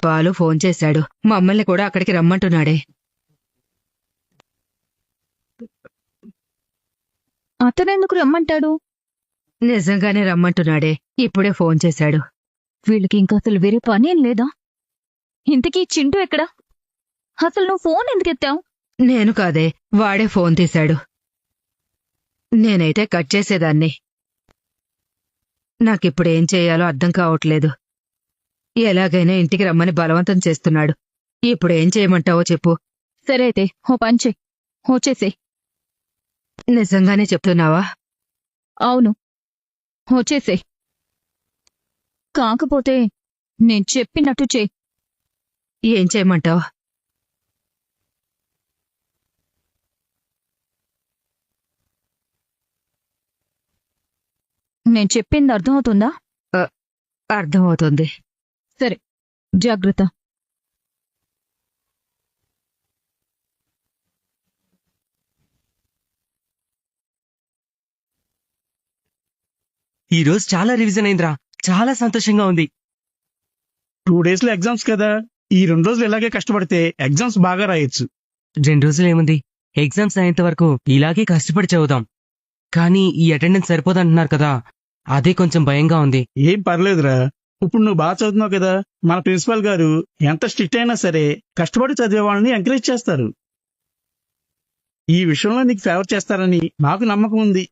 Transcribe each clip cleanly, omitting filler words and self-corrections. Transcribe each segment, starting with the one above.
Balu phone చేశాడు. మమ్మల్ని కూడా అక్కడికి రమ్మంటున్నాడే. అతనెందుకు రమ్మంటాడు? నిజంగానే రమ్మంటున్నాడే. ఇప్పుడే ఫోన్ చేశాడు. వీళ్ళకి ఇంకా అసలు వేరే పని ఏం లేదా? ఇంతకీ చింటూ ఎక్కడా? అసలు నువ్వు ఫోన్ ఎందుకు ఎత్తావు? నేను కాదే, వాడే ఫోన్ తీశాడు. నేనైతే కట్ చేసేదాన్ని. నాకిప్పుడేం చెయ్యాలో అర్థం కావట్లేదు. ఎలాగైనా ఇంటికి రమ్మని బలవంతం చేస్తున్నాడు. ఇప్పుడేం చేయమంటావో చెప్పు. సరే అయితే ఓ పని చెయ్, వచ్చేసే. నిజంగానే చెప్తున్నావా? అవును, వచ్చేసే. కాకపోతే నేను చెప్పినట్టు చెయ్. ఏం చేయమంటావు? నేను చెప్పింది అర్థమవుతుందా? అర్థమవుతుంది. సరే, జాగ్రత్త. ఈ రోజు చాలా రివిజన్ అయిందిరా. చాలా సంతోషంగా ఉంది. 2 days లో ఎగ్జామ్స్ కదా, ఈ 2 రోజులు ఇలాగే కష్టపడితే ఎగ్జామ్స్ బాగా రాయొచ్చు. 2 రోజులు ఏముంది, ఎగ్జామ్స్ అయ్యేంత వరకు ఇలాగే కష్టపడి చదువుదాం. కానీ ఈ అటెండెన్స్ సరిపోదంటున్నారు కదా, అదే కొంచెం భయంగా ఉంది. ఏం పర్లేదురా, ఇప్పుడు నువ్వు బాగా చదువుతున్నావు కదా. మన ప్రిన్సిపల్ గారు ఎంత స్ట్రిక్ట్ అయినా సరే కష్టపడి చదివే వాళ్ళని ఎంకరేజ్ చేస్తారు. ఈ విషయంలో నీకు ఫేవర్ చేస్తారని నాకు నమ్మకం ఉంది.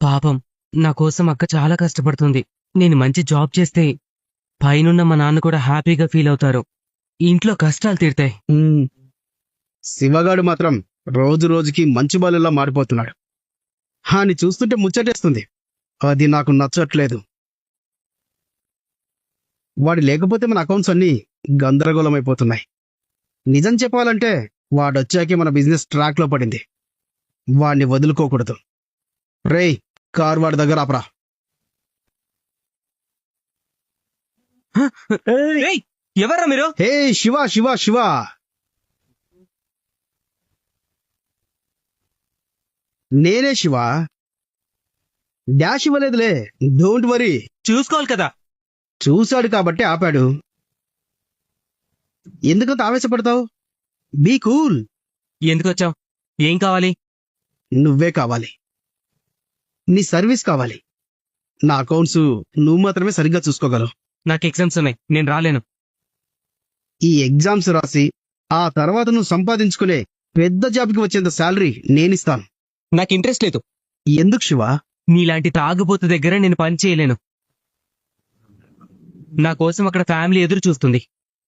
పాపం, నా కోసం అక్క చాలా కష్టపడుతుంది. నేను మంచి జాబ్ చేస్తే పైనున్న మా నాన్న కూడా హ్యాపీగా ఫీల్ అవుతారు. ఇంట్లో కష్టాలు తీరుతాయి. శివగాడు మాత్రం రోజు రోజుకి మంచి బాలులా మారిపోతున్నాడు. హాని చూస్తుంటే ముచ్చటేస్తుంది. అది నాకు నచ్చట్లేదు. వాడు లేకపోతే మన అకౌంట్స్ అన్నీ గందరగోళం అయిపోతున్నాయి. నిజం చెప్పాలంటే వాడొచ్చాకే మన బిజినెస్ ట్రాక్ లో పడింది. వాడిని వదులుకోకూడదు. రేయ్, కార్ వాడి దగ్గర ఆపరా. ఎవరా మీరు? హే శివ శివ శివ, నేనే శివ. డాష్ ఇవ్వలేదులే, డోంట్ వరీ. చూసుకోవాలి కదా. చూశాడు కాబట్టి ఆపాడు. ఎందుకంత ఆవేశపడతావు? Be cool. ఎందుకు వచ్చావు? ఏం కావాలి? నువ్వే కావాలి. నీ సర్వీస్ కావాలి. నా అకౌంట్స్ నువ్వు మాత్రమే సరిగ్గా చూసుకోగలవు. నాకు ఎగ్జామ్స్ ఉన్నాయి, నేను రాలేను. ఈ ఎగ్జామ్స్ రాసి ఆ తర్వాత నువ్వు సంపాదించుకునే పెద్ద జాబ్కి వచ్చేంత శాలరీ నేనిస్తాను. నాకు ఇంట్రెస్ట్ లేదు. ఎందుకు శివ? నీలాంటి తాగుబోతు దగ్గర నేను పని చేయలేను. నా కోసం అక్కడ ఫ్యామిలీ ఎదురు చూస్తుంది.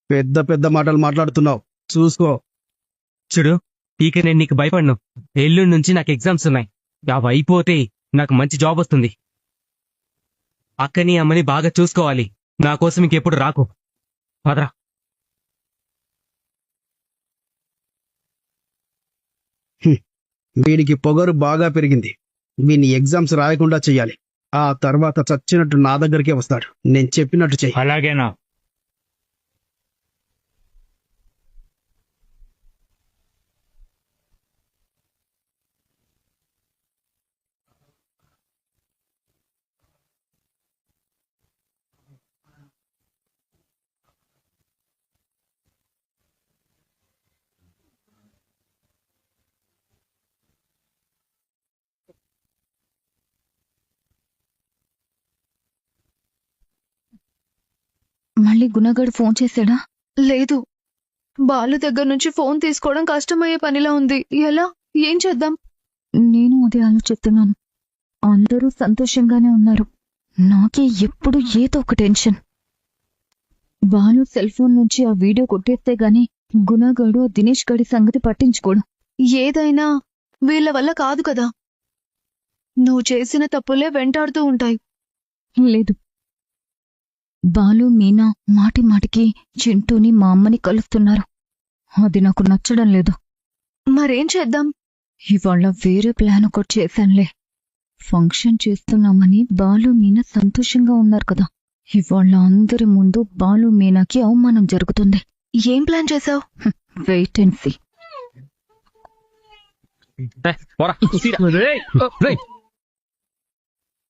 పెద్ద పెద్ద మాటలు మాట్లాడుతున్నావు, చూసుకో. చూడు, ఇక నేను నీకు భయపడను. ఎల్లుండి నుంచి నాకు ఎగ్జామ్స్ ఉన్నాయి. అవి అయిపోతే నాకు మంచి జాబ్ వస్తుంది. అక్కని అమ్మని బాగా చూసుకోవాలి. నా కోసం ఇంకెప్పుడు రాకు. పదరా. వీడికి పొగరు బాగా పెరిగింది. వీని ఎగ్జామ్స్ రాయకుండా చెయ్యాలి. ఆ తర్వాత చచ్చినట్టు నా దగ్గరికే వస్తాడు. నేను చెప్పినట్టు చెయ్యి. అలాగేనా? మళ్ళీ గుణగాడు ఫోన్ చేశాడా? లేదు, బాలు దగ్గర నుంచి ఫోన్ తీసుకోవడం కష్టమయ్యే పనిలా ఉంది. ఎలా? ఏం చేద్దాం? నేను అదే ఆలోచిస్తున్నాను. అందరూ సంతోషంగానే ఉన్నారు. నాకే ఎప్పుడు ఏదో ఒక టెన్షన్. బాలు సెల్ ఫోన్ నుంచి ఆ వీడియో కొట్టేస్తే గాని గుణగాడు దినేష్ గడి సంగతి పట్టించుకోడు. ఏదైనా వీళ్ళ వల్ల కాదు కదా. నువ్వు చేసిన తప్పులే వెంటాడుతూ ఉంటాయి. లేదు, బాలు మీనా మాటి మాటికి చింటూని మా అమ్మని కలుస్తున్నారు. అది నాకు నచ్చడం లేదు. మరేం చేద్దాం? ఇవాళ వేరే ప్లాన్ ఒకటి చేశానులే. ఫంక్షన్ చేస్తున్నామని బాలు మీనా సంతోషంగా ఉన్నారు కదా. ఇవాళ అందరి ముందు బాలు మీనాకి అవమానం జరుగుతుంది. ఏం ప్లాన్ చేసావు? Wait and see.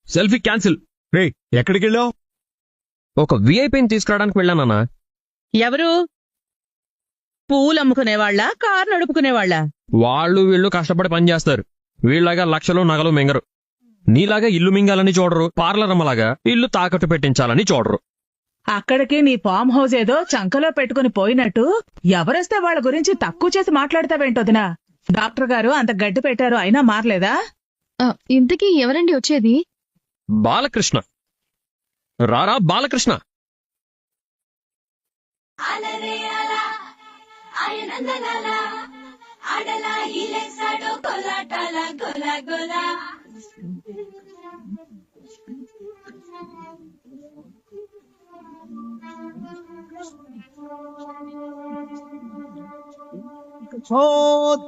Selfie cancel. ఎక్కడికి వెళ్ళావు? ఒక విఐపిని తీసుకురావడానికి వెళ్ళానన్నా. ఎవరు? పూలు అమ్ముకునేవాళ్ళ, కారు నడుపుకునేవాళ్ళ? వాళ్ళు వీళ్ళు కష్టపడి పనిచేస్తారు. వీళ్ళగా లక్షలు నగలు మింగరు. నీలాగా ఇల్లు మింగాలని చూడరు, పార్లర్ అమ్మలాగా ఇల్లు తాకట్టు పెట్టించాలని చూడరు. అక్కడికి నీ ఫామ్ హౌస్ ఏదో చంకలో పెట్టుకుని పోయినట్టు ఎవరొస్తే వాళ్ళ గురించి తక్కువ చేసి మాట్లాడతావేంటొదినా? డాక్టర్ గారు అంత గడ్డి పెట్టారు, అయినా మారలేదా? ఇంతకీ ఎవరండి వచ్చేది? బాలకృష్ణ. రారా బాలకృష్ణ.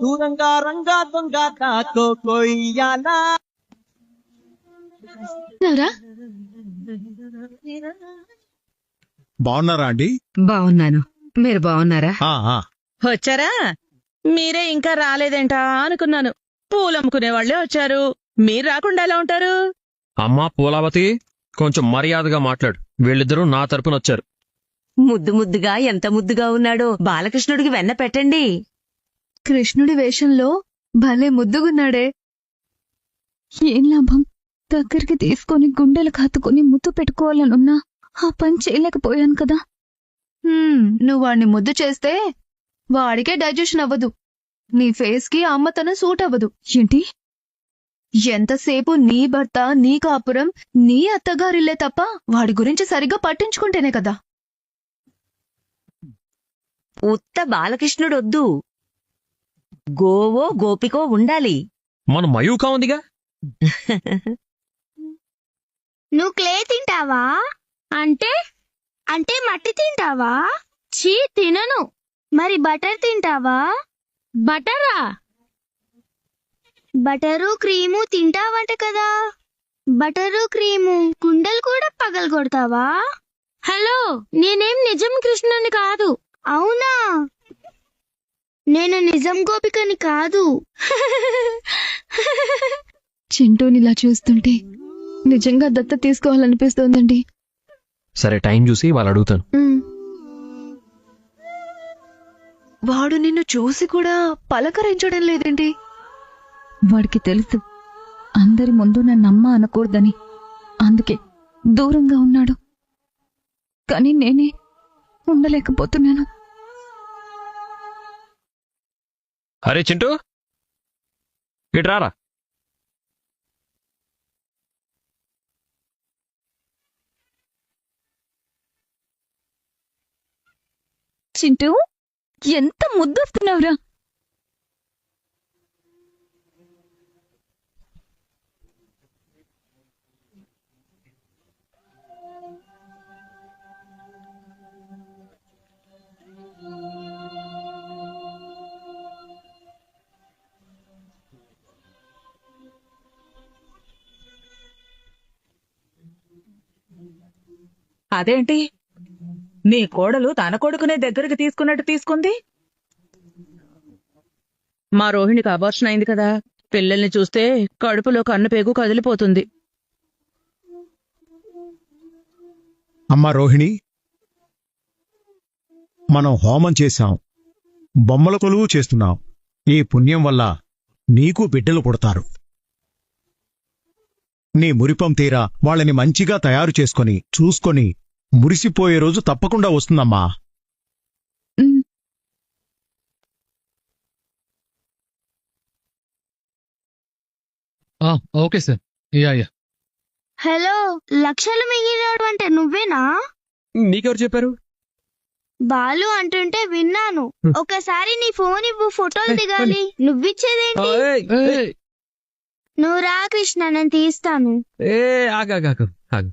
దూరంగా రంగా దొంగ తాతో కొయ్యాలా. బాగున్నారా అండి? బావున్నాను. మీరు బావున్నారా? వచ్చారా? మీరే ఇంకా రాలేదేంటా అనుకున్నాను. పూలమ్ముకునేవాళ్లే వచ్చారు, మీరు రాకుండా ఎలా ఉంటారు? అమ్మా పూలావతి, కొంచెం మర్యాదగా మాట్లాడు. వీళ్ళిద్దరూ నా తరపున వచ్చారు. ముద్దు ముద్దుగా ఎంత ముద్దుగా ఉన్నాడో బాలకృష్ణుడికి వెన్న పెట్టండి. కృష్ణుడి వేషంలో భలే ముద్దుగున్నాడే. ఏం లాభం? దగ్గరికి తీసుకొని గుండెలకు హత్తుకొని ముద్దు పెట్టుకోవాలనున్నా ఆ పని చేయలేకపోయాను కదా. నువ్వు వాడిని ముద్దు చేస్తే వాడికే డైజెషన్ అవ్వదు. నీ ఫేస్ కి అమ్మతనం సూట్ అవ్వదు. ఏంటి? ఎంతసేపు నీ భర్త, నీ కాపురం, నీ అత్తగారిల్లే తప్ప వాడి గురించి సరిగ్గా పట్టించుకుంటేనే కదా. ఉత్త బాలకృష్ణుడొద్దు, గోవో గోపికో ఉండాలి. మన మయూకా ఉందిగా. నువ్వు క్లే తింటావా? అంటే మట్టి తింటావా? చీ, తినను. మరి బటర్ తింటావా? బటరా? బటరు క్రీము తింటావంట కదా. బటరు క్రీము కుండలు కూడా పగలగొడతావా? హలో, నేనేం నిజం కృష్ణుని కాదు. అవునా? నేను నిజం గోపికని కాదు. చింటూనిలా చూస్తుంటే నిజంగా దత్త తీసుకోవాలనిపిస్తోందండి. సరే, టైం చూసి వాళ్ళు అడుగుతాను. వాడు నిన్ను చూసి కూడా పలకరించడం లేదేంటి? వాడికి తెలుసు అందరి ముందు నన్నమ్మ అనకూడదని, అందుకే దూరంగా ఉన్నాడు. కానీ నేనే ఉండలేకపోతున్నాను. అరే చింటూ, ఇటు రారా. చింటూ, ఎంత ముద్దొస్తున్నావురా. అదేంటి, నీ కోడలు తన కొడుకునే దగ్గరికి తీసుకున్నట్టు తీసుకుంది? మా రోహిణికి అబార్షన్ అయింది కదా, పిల్లల్ని చూస్తే కడుపులో కన్ను పేగు కదిలిపోతుంది. అమ్మా రోహిణి, మనం హోమం చేశాం, బొమ్మల కొలువు చేస్తున్నాం. ఈ పుణ్యం వల్ల నీకు బిడ్డలు పుడతారు. నీ మురిపం తీరా వాళ్ళని మంచిగా తయారు చేసుకొని చూసుకొని మురిసిపోయే రోజు తప్పకుండా వస్తుందమ్మా. Okay sir. యా. హలో, లక్షలు మిగిలినాడు అంటే నువ్వేనా? నీకెవరు చెప్పారు? బాలు అంటుంటే విన్నాను. ఒకసారి నీ ఫోన్ ఇవ్వు, ఫోటోలు దిగాలి. నువ్విచ్చేదేంటి? నువ్వు రా కృష్ణ, నేను తీస్తాను. ఆగు.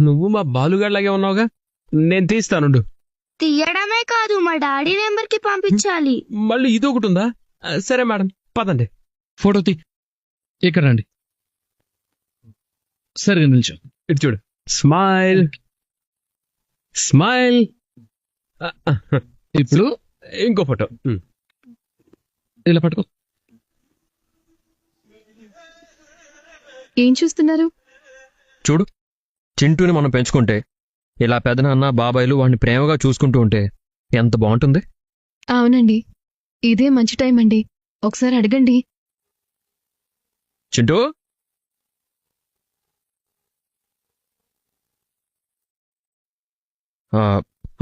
నువ్వు మా బాలుగాడిలాగే ఉన్నావుగా, నేను తీస్తానుండు. తీయడమే కాదు, మా డాడీ నెంబర్ కి పంపించాలి. మళ్ళీ ఇదొకటి ఉందా? సరే మేడం, పదండి. ఫోటో తీ. ఇక్కడ రండి. సరిగా నిల్చో. ఇటు చూడు. స్మైల్. ఇప్పుడు ఇంకో ఫోటో. ఇలా పట్టుకో. ఏం చూస్తున్నారు? చూడు, చింటూని మనం పెంచుకుంటే ఇలా పెదనాన్న బాబాయిలు వాడిని ప్రేమగా చూసుకుంటూ ఉంటే ఎంత బాగుంటుంది. అవునండి, ఇదే మంచి టైం అండి. ఒకసారి అడగండి. చింటూ,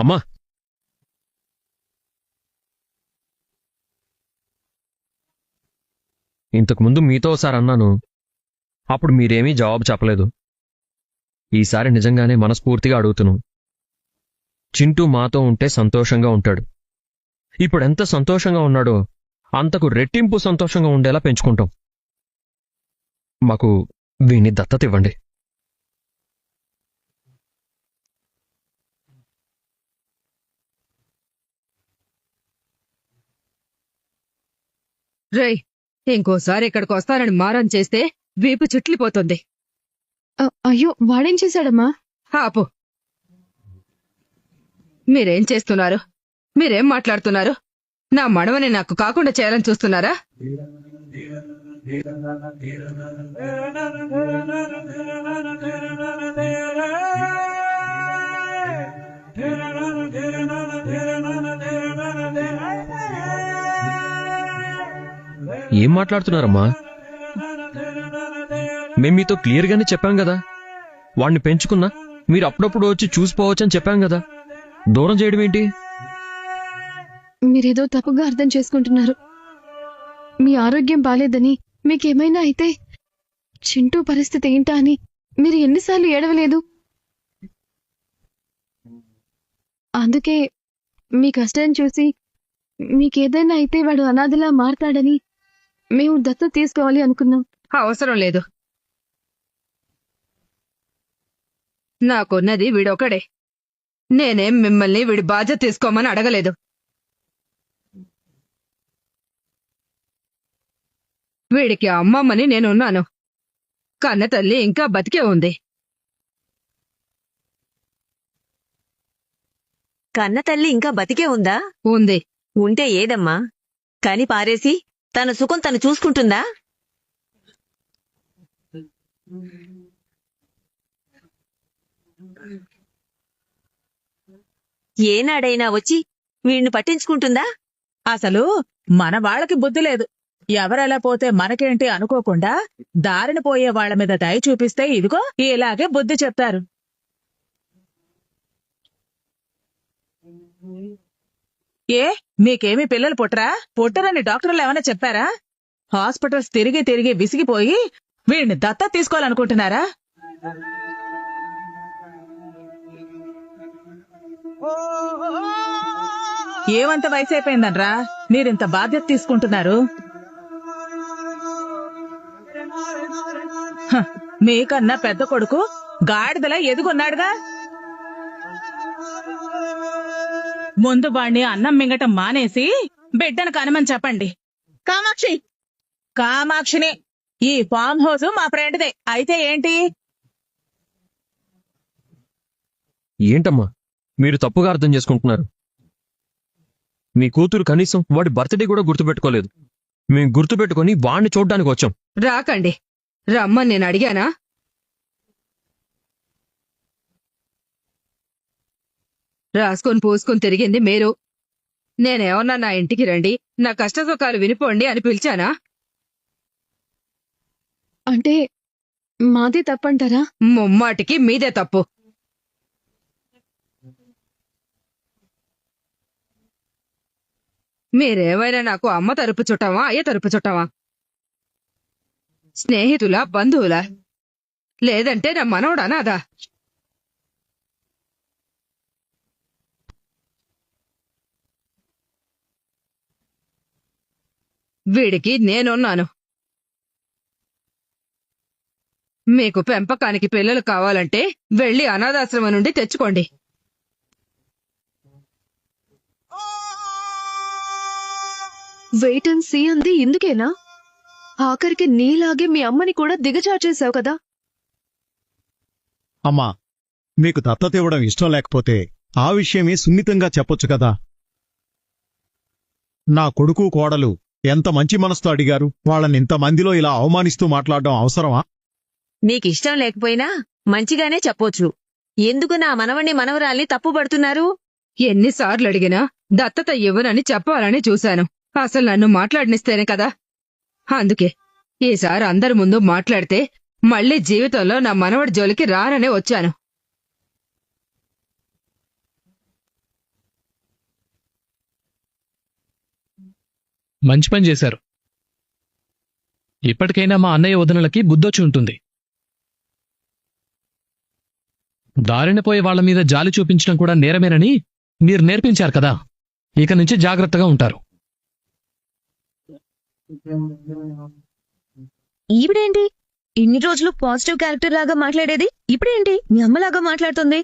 అమ్మా, ఇంతకుముందు మీతో ఒకసారి అన్నాను, అప్పుడు మీరేమీ జవాబు చెప్పలేదు. ఈసారి నిజంగానే మనస్ఫూర్తిగా అడుగుతున్నాను. చింటూ మాతో ఉంటే సంతోషంగా ఉంటాడు. ఇప్పుడు ఎంత సంతోషంగా ఉన్నాడో అంతకు రెట్టింపు సంతోషంగా ఉండేలా పెంచుకుంటాం. మాకు వీణ్ణి దత్తత ఇవ్వండి. రేయ్, ఇంకోసారి ఇక్కడికి వస్తానని మారం చేస్తే వీపు చిట్లిపోతుంది. అయ్యో, వాడేం చేశాడమ్మా? ఆపు. మీరేం చేస్తున్నారు? మీరేం మాట్లాడుతున్నారు? నా మనవని నాకు కాకుండా చేయాలని చూస్తున్నారా? ఏం మాట్లాడుతున్నారమ్మా? మేం మీతో క్లియర్గానే చెప్పాం కదా, వాణ్ణి పెంచుకున్నా మీరు అప్పుడప్పుడు వచ్చి చూసిపోవచ్చని చెప్పాం కదా. దూరం చేయడం ఏంటి? మీరేదో తప్పుగా అర్థం చేసుకుంటున్నారు. మీ ఆరోగ్యం బాలేదని, మీకేమైనా అయితే చింటూ పరిస్థితి ఏంటా అని మీరు ఎన్నిసార్లు ఏడవలేదు? అందుకే మీ కష్టాన్ని చూసి మీకేదైనా అయితే వాడు అనాథలా మారతాడని మేము దత్తత తీసుకోవాలి అనుకున్నాం. అవసరం లేదు. నాకున్నది వీడొకడే. నేనేం మిమ్మల్ని వీడి బాధ్యత తీసుకోమని అడగలేదు. వీడికి అమ్మమ్మని నేనున్నాను. కన్న తల్లి ఇంకా బతికే ఉంది. కన్న తల్లి ఇంకా బతికే ఉందా? ఉంది. ఉంటే ఏదమ్మా, కని పారేసి తన సుఖం తను చూసుకుంటుందా? ఏనాడైనా వచ్చి వీణ్ణి పట్టించుకుంటుందా? అసలు మన వాళ్ళకి బుద్ధి లేదు. ఎవరెలా పోతే మనకేంటి అనుకోకుండా దారిన పోయే వాళ్ల మీద దయ చూపిస్తే ఇదిగో ఇలాగే బుద్ధి చెప్తారు. ఏ, మీకేమీ పిల్లలు పుట్టరా? పుట్టరని డాక్టర్లు ఏమైనా చెప్పారా? హాస్పిటల్స్ తిరిగి తిరిగి విసిగిపోయి వీడిని దత్తత తీసుకోవాలనుకుంటున్నారా? ఏమంత వయసు అయిపోయిందనరా మీరింత బాధ్యత తీసుకుంటున్నారు? మీకన్నా పెద్ద కొడుకు గాడిదలా ఎదుగున్నాడుగా. ముందు వాణ్ణి అన్నం మింగటం మానేసి బిడ్డను కనమని చెప్పండి. కామాక్షిని. ఈ ఫామ్ హౌస్ మా ఫ్రెండ్దే. అయితే ఏంటి? ఏంటమ్మా మీరు తప్పుగా అర్థం చేసుకుంటున్నారు? మీ కూతురు కనీసం వాడి బర్త్డే కూడా గుర్తుపెట్టుకోలేదు. మేం గుర్తుపెట్టుకుని వాణ్ణి చూడ్డానికి వచ్చాం. రాకండి. రమ్మని నేను అడిగానా? రాసుకొని పూసుకొని తిరిగింది మీరు. నేనేమన్నా నా ఇంటికి రండి, నా కష్టసుఖాలు వినిపోండి అని పిలిచానా? అంటే మాదే తప్పంటారా? ముమ్మాటికి మీదే తప్పు. మీరేమైనా నాకు అమ్మ తరపు చుట్టమా, అయ్య తరపు చుట్టమా? స్నేహితులా, బంధువులా? లేదంటే నా మనవడు అనాదా? వీడికి నేనున్నాను. మీకు పెంపకానికి పిల్లలు కావాలంటే వెళ్లి అనాథాశ్రమం నుండి తెచ్చుకోండి. వెయిట్ అండ్ సీ అంది ఇందుకేనా? ఆఖరికి నీలాగే మీ అమ్మని కూడా దిగజార్చేశావు కదా. అమ్మా, మీకు దత్తత ఇవ్వడం ఇష్టం లేకపోతే ఆ విషయమే సున్నితంగా చెప్పొచ్చు కదా. నా కొడుకు కోడలు ఎంత మంచి మనసుతో అడిగారు. వాళ్ళని ఇంతమందిలో ఇలా అవమానిస్తూ మాట్లాడడం అవసరమా? నీకిష్టం లేకపోయినా మంచిగానే చెప్పొచ్చు. ఎందుకు నా మనవణ్ణి మనవరాల్ని తప్పుపడుతున్నారు? ఎన్నిసార్లు అడిగినా దత్తత ఇవ్వనని చెప్పాలని చూశాను. అసలు నన్ను మాట్లాడనిస్తేనే కదా. అందుకే ఈసారి అందరి ముందు మాట్లాడితే మళ్ళీ జీవితంలో నా మనవడి జోలికి రాననే వచ్చాను. మంచి పని చేశారు. ఇప్పటికైనా మా అన్నయ్య వదనలకి బుద్ధొచ్చి ఉంటుంది. దారిన పోయే వాళ్ల మీద జాలి చూపించడం కూడా నేరమేనని మీరు నేర్పించారు కదా. ఇక నుంచి జాగ్రత్తగా ఉంటారు. ఈవిడేంటి ఇన్ని రోజులు పాజిటివ్ క్యారెక్టర్ లాగా మాట్లాడేది, ఇప్పుడేంటి మీ అమ్మలాగా మాట్లాడుతుంది?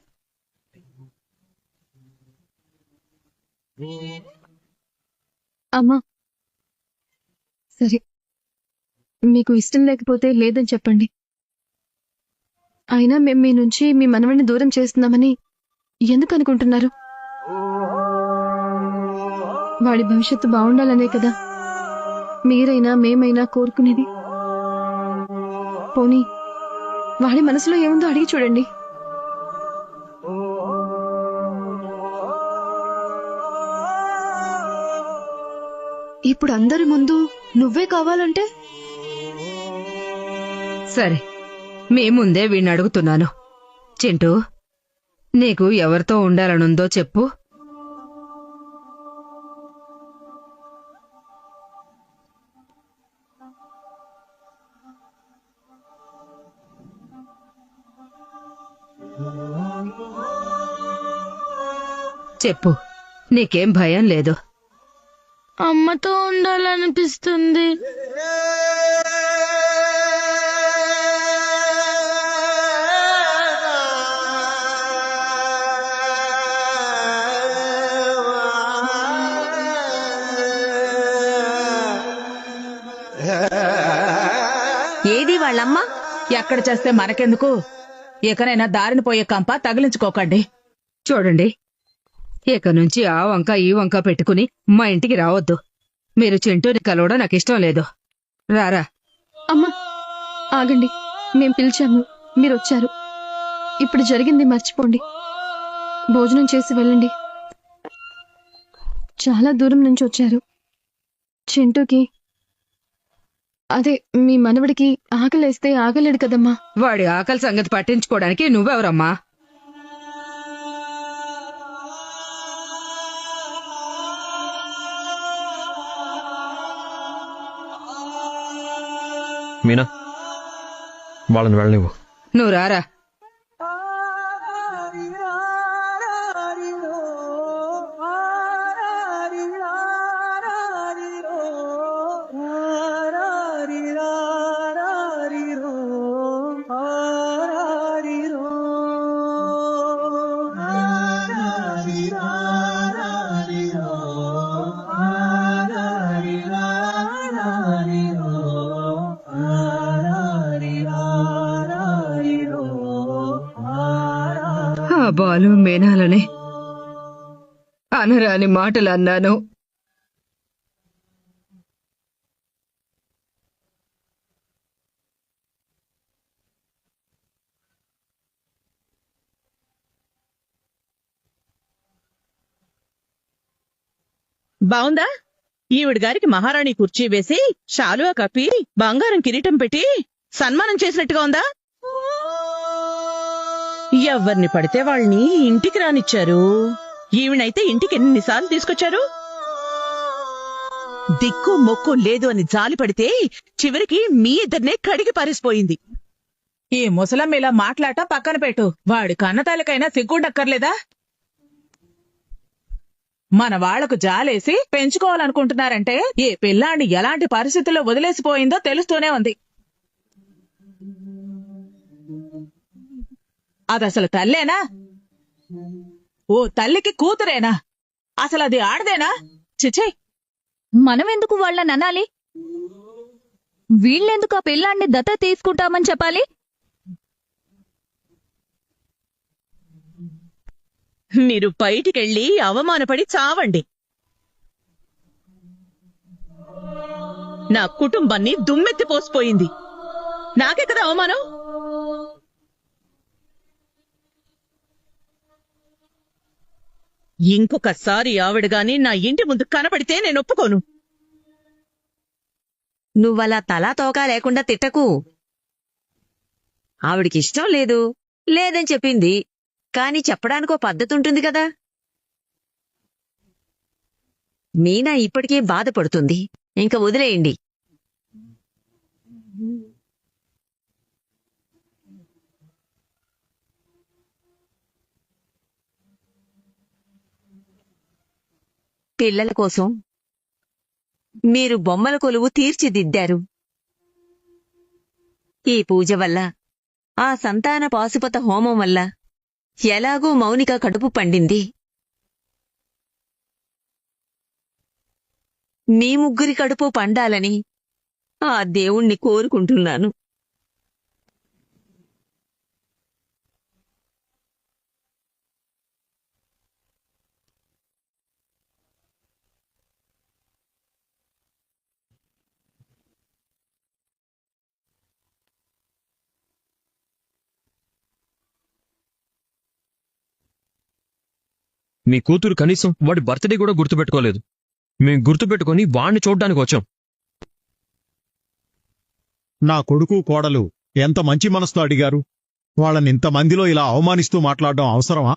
అమ్మా, సరే, మీకు ఇష్టం లేకపోతే లేదని చెప్పండి. అయినా మేము మీ నుంచి మీ మనవడిని దూరం చేస్తున్నామని ఎందుకు అనుకుంటున్నారు? వాడి భవిష్యత్తు బాగుండాలనే కదా మీరైనా మేమైనా కోరుకునేది. పోనీ వాడి మనసులో ఏముందో అడిగి చూడండి. ఇప్పుడు అందరి ముందు నువ్వే కావాలంటే? సరే, మీ ముందే వీణ్ణి అడుగుతున్నాను. చింటూ, నీకు ఎవరితో ఉండాలనుందో చెప్పు. చెప్పు, నీకేం భయం లేదు. అమ్మతో ఉండాలనిపిస్తుంది. ఏది వాళ్ళమ్మ? ఎక్కడ చేస్తే మనకెందుకు? ఎకనైనా దారిన పోయే కంప తగిలించుకోకండి. చూడండి, ఇక నుంచి ఆ వంక ఈ వంక పెట్టుకుని మా ఇంటికి రావద్దు. మీరు చింటూని కలవడం నాకిష్టం లేదు. రారా. అమ్మా, ఆగండి. మేం పిలిచాము, మీరొచ్చారు. ఇప్పుడు జరిగింది మర్చిపోండి. భోజనం చేసి వెళ్ళండి. చాలా దూరం నుంచి వచ్చారు. చింటూకి, అదే మీ మనవడికి ఆకలేస్తే ఆగలేడు కదమ్మా. వాడి ఆకలి సంగతి పట్టించుకోవడానికి నువ్వెవరమ్మా? మీనా, వాళ్ళని వెళ్ళనివ్వు. నువ్వు రారా. బాలు మేనాలని అనరాని మాటలు అన్నాను. బావుందా? ఈవిడ గారికి మహారాణి కుర్చీ వేసి శాలువా కప్పి బంగారం కిరీటం పెట్టి సన్మానం చేసినట్టుగా ఉందా? ఎవరిని పడితే వాళ్ళని ఇంటికి రానిచ్చారు. ఈవినైతే ఇంటికి ఎన్నిసార్లు తీసుకొచ్చారు? దిక్కు మొక్కు లేదు అని జాలి పడితే చివరికి మీ ఇద్దరినే కడిగి పారేసిపోయింది. ఈ ముసలం ఇలా మాట్లాడటం పక్కన పెట్టు. వాడి కన్నతాలకైనా సిగ్గుండక్కర్లేదా? మన వాళ్లకు జాలేసి పెంచుకోవాలనుకుంటున్నారంటే ఏ పిల్లాన్ని ఎలాంటి పరిస్థితుల్లో వదిలేసిపోయిందో తెలుస్తూనే ఉంది. అదసలు తల్లేనా? ఓ తల్లికి కూతురేనా? అసలు అది ఆడదేనా? చిచ్చే, మనమెందుకు వాళ్ళని అనాలి? వీళ్ళెందుకు ఆ పిల్లాన్ని దత్త తీసుకుంటామని చెప్పాలి? మీరు బయటికెళ్ళి అవమానపడి చావండి. నా కుటుంబాన్ని దుమ్మెత్తి పోసిపోయింది. నాకే కదా అవమానం. ఇంకొకసారి ఆవిడ గాని నా ఇంటి ముందు కనబడితే నేను ఒప్పుకోను. నువ్వలా తలా తోకా లేకుండా తిట్టకు. ఆవిడికిష్టం లేదు, లేదని చెప్పింది. కాని చెప్పడానికో పద్ధతి ఉంటుంది కదా. మీనా ఇప్పటికే బాధపడుతుంది. ఇంక వదిలేయండి. పిల్లల కోసం మీరు బొమ్మల కొలువు తీర్చిదిద్దారు. ఈ పూజ వల్ల, ఆ సంతాన పాశుపత హోమం వల్ల ఎలాగూ మౌనిక కడుపు పండింది. మీ ముగ్గురి కడుపు పండాలని ఆ దేవుణ్ణి కోరుకుంటున్నాను. మీ కూతురు కనీసం వాడి బర్త్డే కూడా గుర్తుపెట్టుకోలేదు. మేం గుర్తుపెట్టుకుని వాణ్ణి చూడ్డానికి వచ్చాం. నా కొడుకు కోడలు ఎంత మంచి మనసుతో అడిగారు. వాళ్ళని ఇంతమందిలో ఇలా అవమానిస్తూ మాట్లాడడం అవసరమా?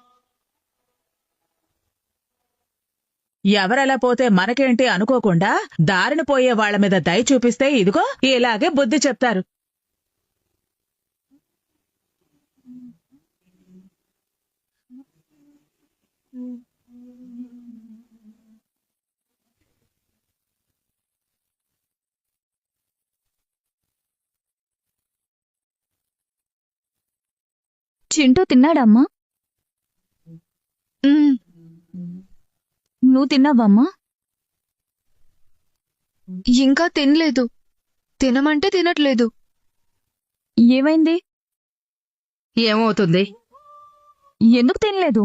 ఎవరెలా పోతే మనకేంటి అనుకోకుండా దారిన పోయే వాళ్ల మీద దయ చూపిస్తే ఇదిగో ఇలాగే బుద్ధి చెప్తారు. చింటూ తిన్నాడమ్మా? నువ్వు తిన్నావమ్మా? ఇంకా తినలేదు. తినమంటే తినట్లేదు. ఏమైంది? ఏమవుతుంది? ఎందుకు తినలేదు?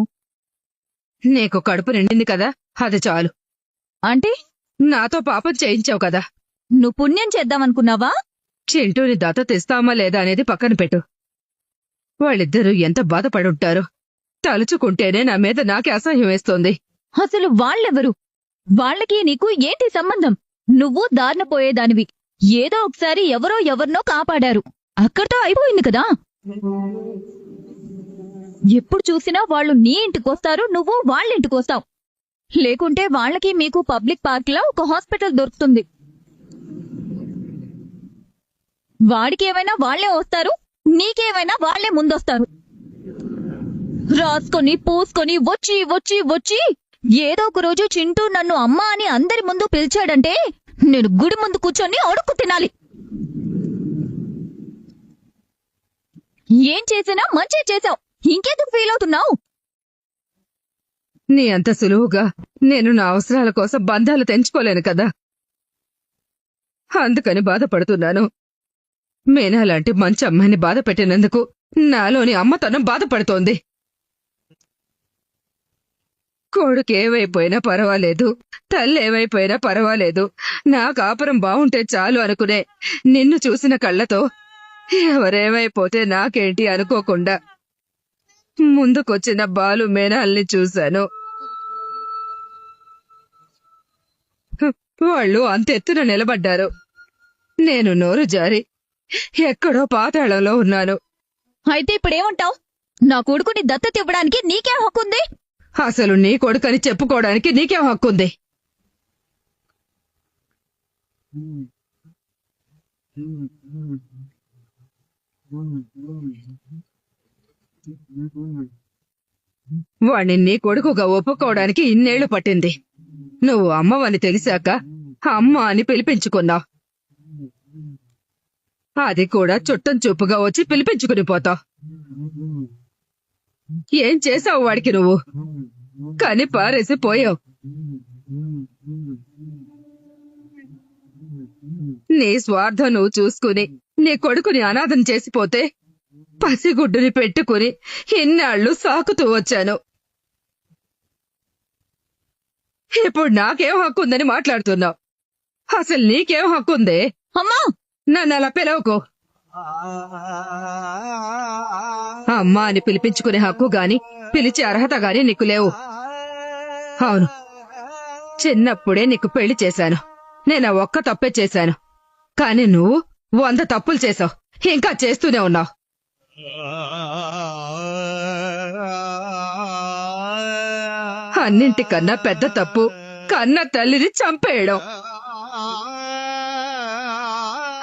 నీకు కడుపు నిండింది కదా, అది చాలు. అంటే నాతో పాపం చేయించావు కదా. నువ్వు పుణ్యం చేద్దామనుకున్నావా? చింటూని దత్తత ఇస్తామా లేదా అనేది పక్కన పెట్టు. వాళ్ళిద్దరూ ఎంత బాధపడుంటారో తలుచుకుంటేనే నా మీద నాకే అసహ్యం వేస్తోంది. అసలు వాళ్ళెవరు? వాళ్ళకి నీకు ఏంటి సంబంధం? నువ్వు దారిన పోయేదానివి. ఏదో ఒకసారి ఎవరో ఎవరినో కాపాడారు. అక్కడితో అయిపోయింది కదా. ఎప్పుడు చూసినా వాళ్ళు నీ ఇంటికొస్తారు, నువ్వు వాళ్ళింటికొస్తావు. లేకుంటే వాళ్ళకి మీకు పబ్లిక్ పార్క్ లో ఒక హాస్పిటల్ దొరుకుతుంది. వాడికి ఏమైనా వాళ్లే వస్తారు, నీకేమైనా వాళ్లే ముందొస్తారు. రాసుకొని పూసుకొని వచ్చి వచ్చి వచ్చి ఏదో ఒక రోజు చింటూ నన్ను అమ్మ అని అందరి ముందు పిలిచాడంటే నేను గుడి ముందు కూర్చొని అడుక్కు తినాలి. ఏం చేసినా మంచి చేశావు, ఇంకెందుకు ఫీల్ అవుతున్నావు? నీ అంత సులువుగా నేను నా అవసరాల కోసం బంధాలు తెంచుకోలేను కదా, అందుకని బాధపడుతున్నాను. మీనా లాంటి మంచి అమ్మాయిని బాధ పెట్టినందుకు నాలోని అమ్మతనం బాధపడుతోంది. కొడుకు ఏవైపోయినా పర్వాలేదు, తల్లి ఏవైపోయినా పర్వాలేదు, నా కాపురం బావుంటే చాలు అనుకునే నిన్ను చూసిన కళ్ళతో ఎవరేమైపోతే నాకేంటి అనుకోకుండా ముందుకొచ్చిన బాలు మేనాల్ని చూశాను. వాళ్ళు అంతెత్తున నిలబడ్డారు. నేను నోరు జారి ఎక్కడో పాతాళంలో ఉన్నాను. అయితే ఇప్పుడేమంటావు? నా కొడుకుని దత్తత ఇవ్వడానికి నీకేం హక్కుంది? అసలు నీ కొడుకని చెప్పుకోవడానికి నీకేం హక్కుంది? వాణ్ణి నీ కొడుకుగా ఒప్పుకోవడానికి ఇన్నేళ్లు పట్టింది. నువ్వు అమ్మవని తెలిసాక అమ్మ అని పిలిపించుకున్నావు. అది కూడా చుట్టం చూపుగా వచ్చి పిలిపించుకుని పోతావు. ఏం చేసావు వాడికి? నువ్వు కని పారేసి పోయావు. నీ స్వార్థం నువ్వు చూసుకుని నీ కొడుకుని అనాథం చేసిపోతే పసిగుడ్డుని పెట్టుకుని ఇన్నాళ్లు సాకుతూ వచ్చాను. ఇప్పుడు నాకేం హక్కుందని మాట్లాడుతున్నావు? అసలు నీకేం హక్కుందే? అమ్మా, నన్ను అలా పిలవకు. అమ్మా అని పిలిపించుకునే హక్కు గాని పిలిచే అర్హత గాని నీకు లేవు. అవును, చిన్నప్పుడే నీకు పెళ్లి చేశాను. నేను ఒక్క తప్పే చేశాను, కాని నువ్వు 100 తప్పులు చేశావు. ఇంకా చేస్తూనే ఉన్నావు. అన్నింటికన్నా పెద్ద తప్పు కన్న తల్లిని చంపేయడం.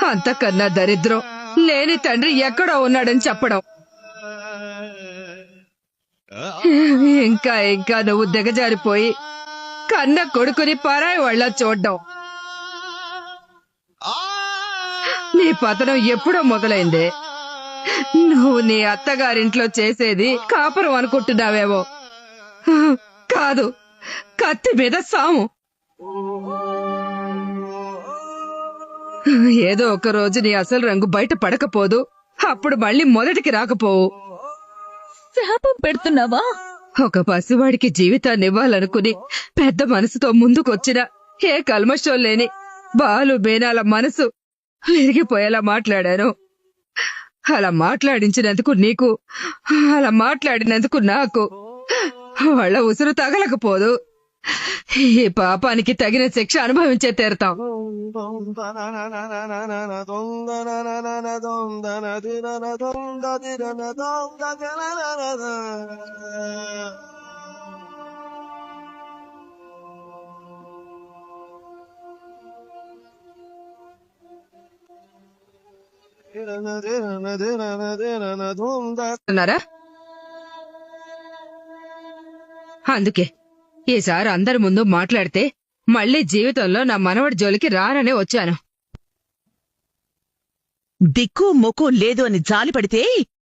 అంతకన్నా దరిద్రం లేని తండ్రి ఎక్కడో ఉన్నాడని చెప్పడం. ఇంకా ఇంకా నువ్వు దిగజారిపోయి కన్న కొడుకుని పరాయి వాళ్ళ చూడ్డం. నీ పతనం ఎప్పుడో మొదలైందే. నువ్వు నీ అత్తగారింట్లో చేసేది కాపురం అనుకుంటున్నావేమో. కాదు, కత్తి మీద సాము. ఏదో ఒక రోజు నీ అసలు రంగు బయట పడకపోదు. అప్పుడు మళ్ళీ మొదటికి రాకపోవు. శాపం పెడుతున్నావా? ఒక పసివాడికి జీవితాన్ని ఇవ్వాలనుకుని పెద్ద మనసుతో ముందుకొచ్చిన ఏ కల్మషం లేని బాలు బేనాల మనసు విరిగిపోయేలా మాట్లాడాను. అలా మాట్లాడించినందుకు నీకు, అలా మాట్లాడినందుకు నాకు వాళ్ళ ఉసురు తగలకపోదు. ఈ పాపానికి తగిన శిక్ష అనుభవించే తీరుతాం. అన్నారా? అందుకే ఈసారి అందరి ముందు మాట్లాడితే మళ్ళీ జీవితంలో నా మనవడి జోలికి రాననే వచ్చాను. దిక్కు మొక్కు లేదు అని జాలి పడితే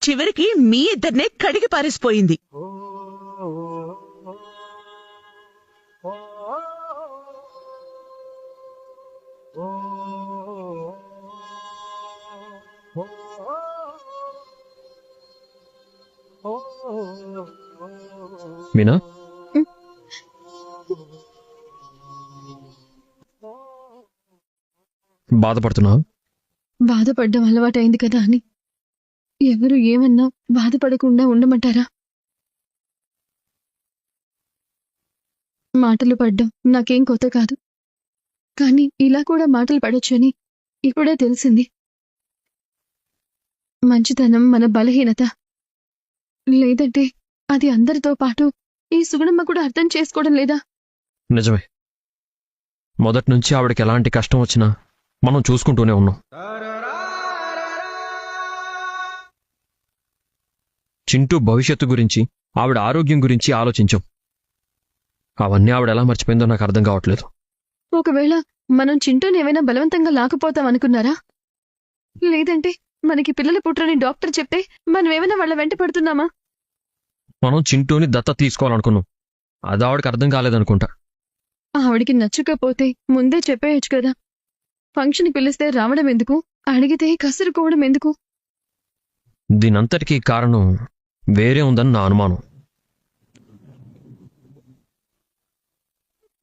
చివరికి మీ ఇద్దరినే కడిగి పారేసిపోయింది. మీనా, బాధపడుతున్నావు? బాధపడ్డం అలవాటైంది కదా అని ఎవరు ఏమన్నా బాధపడకుండా ఉండమంటారా? మాటలు పడ్డం నాకేం కొత్త కాదు, కానీ ఇలా కూడా మాటలు పడొచ్చని ఇప్పుడే తెలిసింది. మంచితనం మన బలహీనత. లేదంటే అది అందరితో పాటు ఈ సుగుణమ్మ కూడా అర్థం చేసుకోవడం లేదా? నిజమే. మొదటి నుంచి ఆవిడకి ఎలాంటి కష్టం వచ్చినా మనం చూసుకుంటూనే ఉన్నాం. చింటూ భవిష్యత్తు గురించి, ఆవిడ ఆరోగ్యం గురించి ఆలోచించాం. అవన్నీ ఆవిడ ఎలా మర్చిపోయిందో నాకు అర్థం కావట్లేదు. ఒకవేళ మనం చింటూని ఏమైనా బలవంతంగా లాక్కుపోతాం అనుకున్నారా? లేదంటే మనకి పిల్లలు పుట్టరని డాక్టర్ చెప్తే మనం ఏమైనా వాళ్ళ వెంట పడుతున్నామా? మనం చింటూని దత్త తీసుకోవాలనుకున్నాం. అది ఆవిడకి అర్థం కాలేదనుకుంటా. ఆవిడికి నచ్చకపోతే ముందే చెప్పేయచ్చు కదా. ఫంక్షన్ పిలిస్తే రావడం ఎందుకు, అడిగితే కసురుకోవడం ఎందుకు? దీనంతటికీ కారణం వేరే ఉందని నా అనుమానం.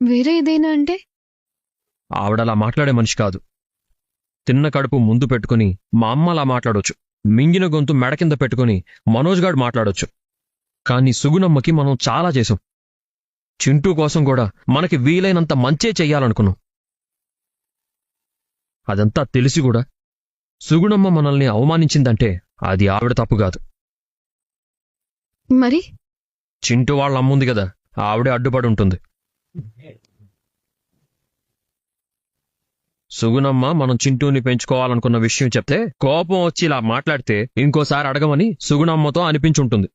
వేరే ఏదైనా అంటే? ఆవిడలా మాట్లాడే మనిషి కాదు. తిన్న కడుపు ముందు పెట్టుకుని మా అమ్మ అలా మాట్లాడొచ్చు, మింగిన గొంతు మెడ కింద పెట్టుకుని మనోజ్ గాడు మాట్లాడొచ్చు. కానీ సుగుణమ్మకి మనం చాలా చేశాం. చింటూ కోసం కూడా మనకి వీలైనంత మంచే చెయ్యాలనుకున్నాం. అదంతా తెలిసి కూడా సుగుణమ్మ మనల్ని అవమానించిందంటే అది ఆవిడ తప్పు కాదు. మరి చింటూ వాళ్ళ అమ్ముంది కదా, ఆవిడే అడ్డుపడి ఉంటుంది. సుగుణమ్మ మనం చింటూని పెంచుకోవాలనుకున్న విషయం చెప్తే కోపం వచ్చి ఇలా మాట్లాడితే ఇంకోసారి అడగమని సుగుణమ్మతో అనిపించుంటుంది.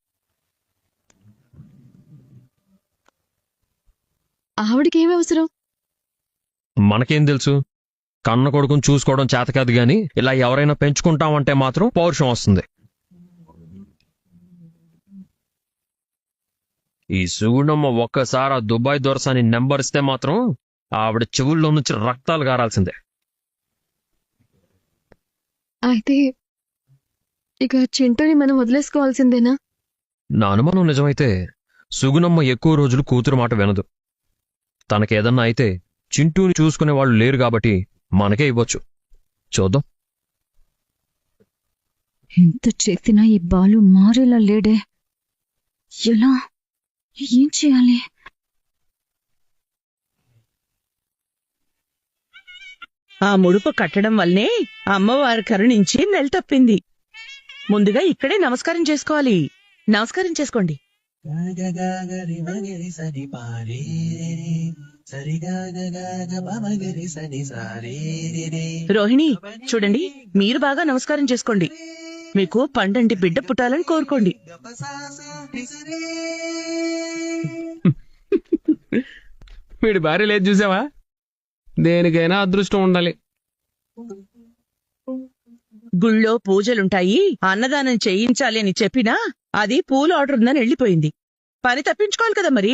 ఆవిడికేమీ అవసరం? మనకేం తెలుసు? కన్న కొడుకుని చూసుకోవడం చేతకాదు గాని ఇలా ఎవరైనా పెంచుకుంటామంటే మాత్రం పౌరుషం వస్తుంది. ఈ సుగుణమ్మ ఒక్కసారి ఆ దుబాయ్ దొరసాని నెంబర్ ఇస్తే మాత్రం ఆవిడ చెవుల్లో నుంచి రక్తాలు గారాల్సిందే. అయితే ఇక చింటూని మనం వదిలేసుకోవాల్సిందేనా? నా అనుమానం నిజమైతే సుగుణమ్మ ఎక్కువ రోజులు కూతురు మాట వినదు. తనకేదన్నా అయితే చింటూని చూసుకునే వాళ్ళు లేరు కాబట్టి మనకే ఇవ్వచ్చు. చూద్దాం. ఎంత చేసినా ఈ బాలు మారేలా లేడే. ఎలా? ఏం చేయాలి? ఆ ముడుపు కట్టడం వల్లనే అమ్మవారి కరుణించి నెల తప్పింది. ముందుగా ఇక్కడే నమస్కారం చేసుకోవాలి. నమస్కారం చేసుకోండి. రోహిణి చూడండి, మీరు బాగా నమస్కారం చేసుకోండి. మీకు పండంటి బిడ్డ పుట్టాలని కోరుకోండి. వీడి భార్య లేదు చూసావా? దేనికైనా అదృష్టం ఉండాలి. గుళ్ళో పూజలుంటాయి, అన్నదానం చేయించాలి అని చెప్పినా అది పూల ఆర్డర్ ఉందని వెళ్ళిపోయింది. పని తప్పించుకోవాలి కదా మరి.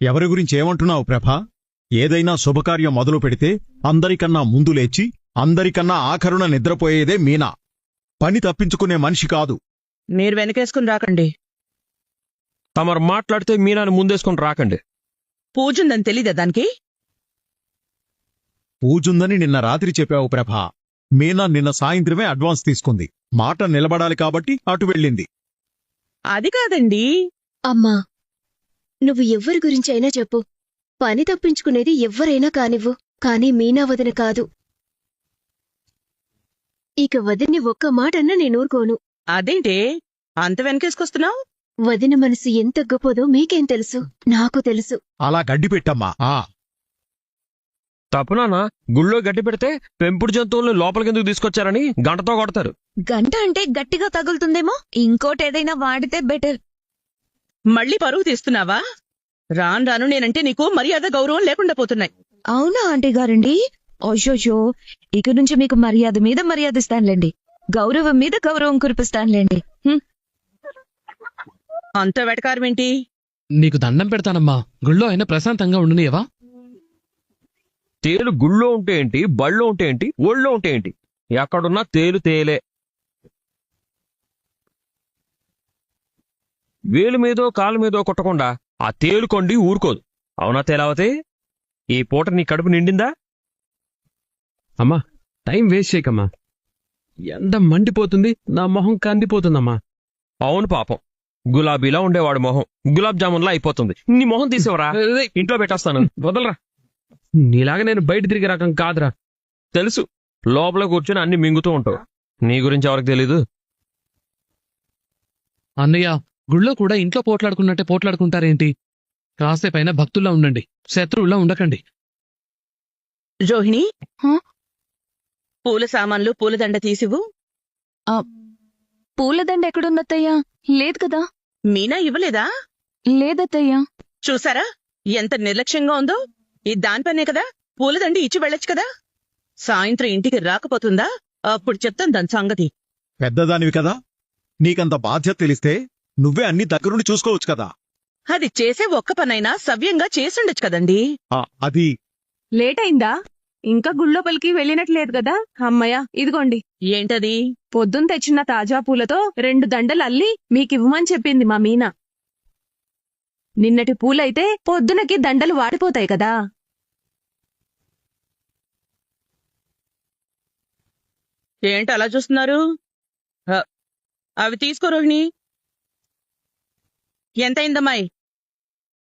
ఎవరి గురించి ఏమంటున్నావు ప్రభా? ఏదైనా శుభకార్యం మొదలు పెడితే అందరికన్నా ముందు లేచి అందరికన్నా ఆఖరున నిద్రపోయేదే మీనా. పని తప్పించుకునే మనిషి కాదు. మీరు వెనకేసుకుని రాకండి. తమరు మాట్లాడితే మీనాను ముందేసుకొని రాకండి. పూజుందని తెలీదా దానికి? పూజుందని నిన్న రాత్రి చెప్పావు ప్రభా. మీనా నిన్న సాయంత్రమే అడ్వాన్స్ తీసుకుంది. మాట నిలబడాలి కాబట్టి అటు వెళ్ళింది. అది కాదండి. అమ్మా, నువ్వు ఎవ్వరి గురించి అయినా చెప్పు, పని తప్పించుకునేది ఎవ్వరైనా కానివ్వు, కానీ మీనా వదిన కాదు. ఇక వదిన్ని ఒక్క మాటన్నా నేనూరుకోను. అదేంటే అంత వెనకేసుకొస్తున్నావు? వదిన మనసు ఎంత గొప్పదో మీకేం తెలుసు? నాకు తెలుసు. అలా గడ్డి పెట్టమ్మా. తప్పునానా, గుళ్ళో గడ్డి పెడితే పెంపుడు జంతువుల్ని లోపలికెందుకు తీసుకొచ్చారని గంటతో కొడతారు. గంట అంటే గట్టిగా తగులుతుందేమో, ఇంకోటేదైనా వాడితే బెటర్. మళ్ళీ పరువు తీస్తున్నావా? రాను రాను నేనంటే నీకు మర్యాద గౌరవం లేకుండా పోతున్నాయి. అవునా ఆంటీ గారండి? అయ్యోషో, ఇక నుంచి మీకు మర్యాద మీద మర్యాద ఇస్తానులేండి, గౌరవం మీద గౌరవం కురిపిస్తానులేండి. అంత వెటకారమేంటి? నీకు దండం పెడతానమ్మా, గుళ్ళో అయినా ప్రశాంతంగా ఉండనియవా? తేలు గుళ్ళో ఉంటే ఏంటి, బళ్ళో ఉంటే ఏంటి, ఒళ్ళో ఉంటే ఏంటి, ఎక్కడున్నా తేలు తేలే. వేలు మీదో కాలు మీదో కొట్టకుండా ఆ తేలు కొండి ఊరుకోదు. అవునా తేలావతే? ఈ పూట నీ కడుపు నిండిందా? అమ్మా, టైం వేస్ట్ చేయకమ్మా. ఎండ మండిపోతుంది, నా మొహం కందిపోతుందమ్మా. అవును పాపం, గులాబీలా ఉండేవాడు మొహం గులాబ్ జామున్లా అయిపోతుంది. నీ మొహం తీసేవరా, ఇంట్లో పెట్టేస్తాను. వదలరా. నీలాగా నేను బయట తిరిగి రకం కాదురా. తెలుసు, లోపల కూర్చొని అన్ని మింగుతూ ఉంటావు. నీ గురించి ఎవరికి తెలీదు. అన్నయ్య, గుళ్ళో కూడా ఇంట్లో పోట్లాడుకున్నట్టే పోట్లాడుకుంటారేంటి? కాసేపైనా భక్తుల్లా ఉండండి, శత్రువుల్లా ఉండకండి. రోహిణి, పూల సామాన్లు పూలదండ తీసివు. పూలదండ ఎక్కడుందత్తయ్యా? లేదు కదా. మీనా ఇవ్వలేదా? లేదత్తయ్యా. చూసారా ఎంత నిర్లక్ష్యంగా ఉందో? ఇది దానిపనే కదా, పూలదండి ఇచ్చి వెళ్ళొచ్చు కదా. సాయంత్రం ఇంటికి రాకపోతుందా? అప్పుడు చెప్తాను దాని సంగతి. పెద్దదానివి కదా, నీకంత బాధ్యత తెలిస్తే నువ్వే అన్ని దగ్గరుండి చూసుకోవచ్చు కదా. అది చేసే ఒక్క పనైనా సవ్యంగా చేసుండొచ్చు కదండి. అది లేట్ అయిందా? ఇంకా గుళ్ళోపలికి వెళ్ళినట్లేదు కదా. అమ్మయ్య, ఇదిగోండి. ఏంటది? పొద్దున్న తెచ్చిన తాజా పూలతో 2 దండలు అల్లి మీకివ్వమని చెప్పింది మా మీనా. నిన్నటి పూలైతే పొద్దునకి దండలు వాడిపోతాయి కదా. ఏంటి అలా చూస్తున్నారు? అవి తీసుకో రోహిణి. ఎంతైందమ్మాయి?